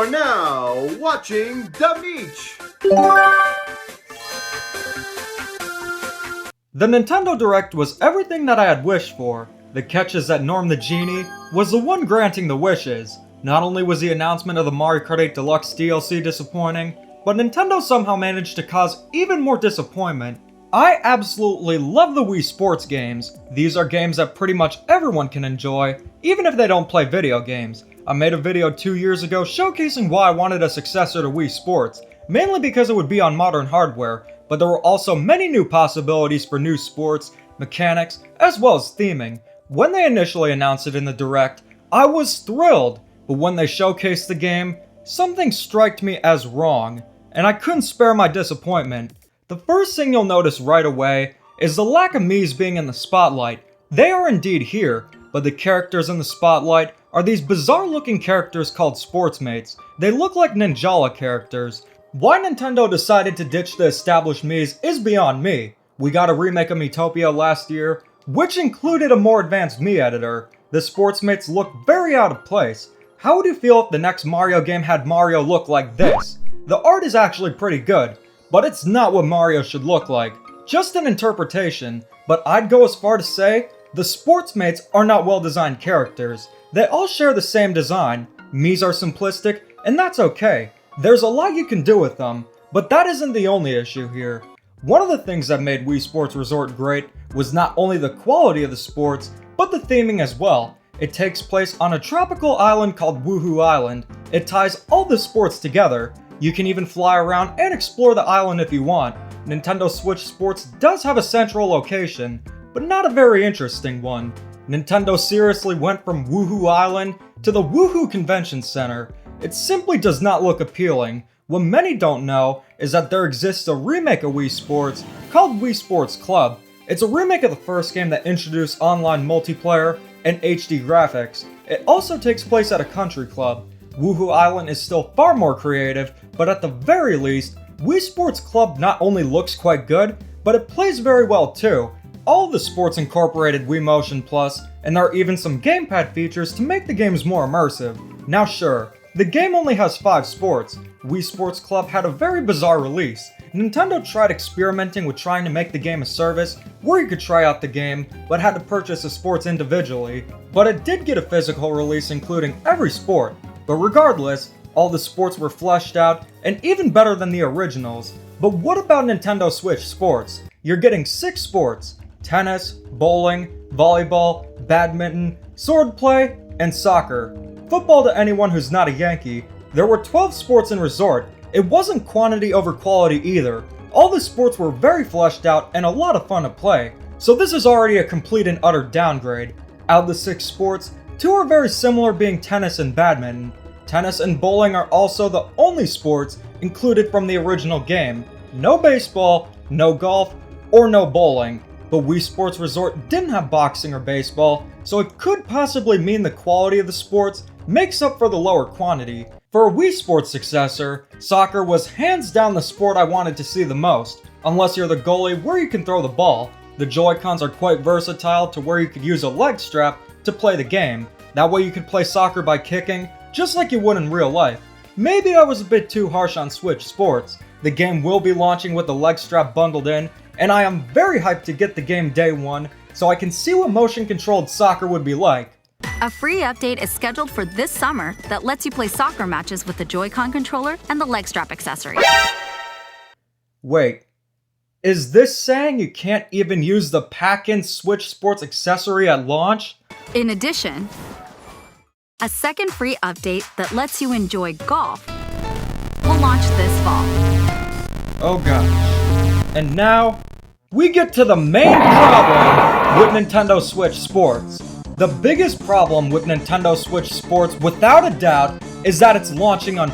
are now watching the Miis. The Nintendo Direct was everything that I had wished for. The catch is that Norm the Genie was the one granting the wishes. Not only was the announcement of the Mario Kart 8 Deluxe DLC disappointing, but Nintendo somehow managed to cause even more disappointment. I absolutely love the Wii Sports games. These are games that pretty much everyone can enjoy, even if they don't play video games. I made a video 2 years ago showcasing why I wanted a successor to Wii Sports, mainly because it would be on modern hardware, but there were also many new possibilities for new sports, mechanics, as well as theming. When they initially announced it in the Direct, I was thrilled, but when they showcased the game, something struck me as wrong, and I couldn't spare my disappointment. The first thing you'll notice right away is the lack of Miis being in the spotlight. They are indeed here, but the characters in the spotlight are these bizarre looking characters called Sportsmates. They look like Ninjala characters. Why Nintendo decided to ditch the established Miis is beyond me. We got a remake of Miitopia last year, which included a more advanced Mii editor. The Sportsmates look very out of place. How would you feel if the next Mario game had Mario look like this? The art is actually pretty good, but it's not what Mario should look like. Just an interpretation, but I'd go as far to say, the Sportsmates are not well-designed characters. They all share the same design. Miis are simplistic, and that's okay. There's a lot you can do with them, but that isn't the only issue here. One of the things that made Wii Sports Resort great was not only the quality of the sports, but the theming as well. It takes place on a tropical island called Woohoo Island. It ties all the sports together. You can even fly around and explore the island if you want. Nintendo Switch Sports does have a central location, but not a very interesting one. Nintendo seriously went from Woohoo Island to the Woohoo Convention Center. It simply does not look appealing. What many don't know is that there exists a remake of Wii Sports called Wii Sports Club. It's a remake of the first game that introduced online multiplayer and HD graphics. It also takes place at a country club. Woohoo Island is still far more creative, but at the very least, Wii Sports Club not only looks quite good, but it plays very well too. All of the sports incorporated Wii Motion Plus, and there are even some gamepad features to make the games more immersive. Now sure, the game only has 5 sports. Wii Sports Club had a very bizarre release. Nintendo tried experimenting with trying to make the game a service where you could try out the game, but had to purchase the sports individually. But it did get a physical release including every sport. But regardless, all the sports were fleshed out and even better than the originals. But what about Nintendo Switch Sports? You're getting 6 sports: tennis, bowling, volleyball, badminton, swordplay, and soccer. Football to anyone who's not a Yankee. There were 12 sports in Resort. It wasn't quantity over quality either. All the sports were very fleshed out and a lot of fun to play. So this is already a complete and utter downgrade. Out of the 6 sports, 2 are very similar, being tennis and badminton. Tennis and bowling are also the only sports included from the original game. No baseball, no golf, or no bowling. But Wii Sports Resort didn't have boxing or baseball, so it could possibly mean the quality of the sports makes up for the lower quantity. For a Wii Sports successor, soccer was hands down the sport I wanted to see the most, unless you're the goalie where you can throw the ball. The Joy-Cons are quite versatile to where you could use a leg strap to play the game. That way you could play soccer by kicking, just like you would in real life. Maybe I was a bit too harsh on Switch Sports. The game will be launching with the leg strap bundled in, and I am very hyped to get the game day one, so I can see what motion-controlled soccer would be like. A free update is scheduled for this summer that lets you play soccer matches with the Joy-Con controller and the leg strap accessory. Wait, is this saying you can't even use the pack-in Switch Sports accessory at launch? In addition, a second free update that lets you enjoy golf will launch this fall. Oh gosh. And now, we get to the main problem with Nintendo Switch Sports. The biggest problem with Nintendo Switch Sports, without a doubt, is that it's launching on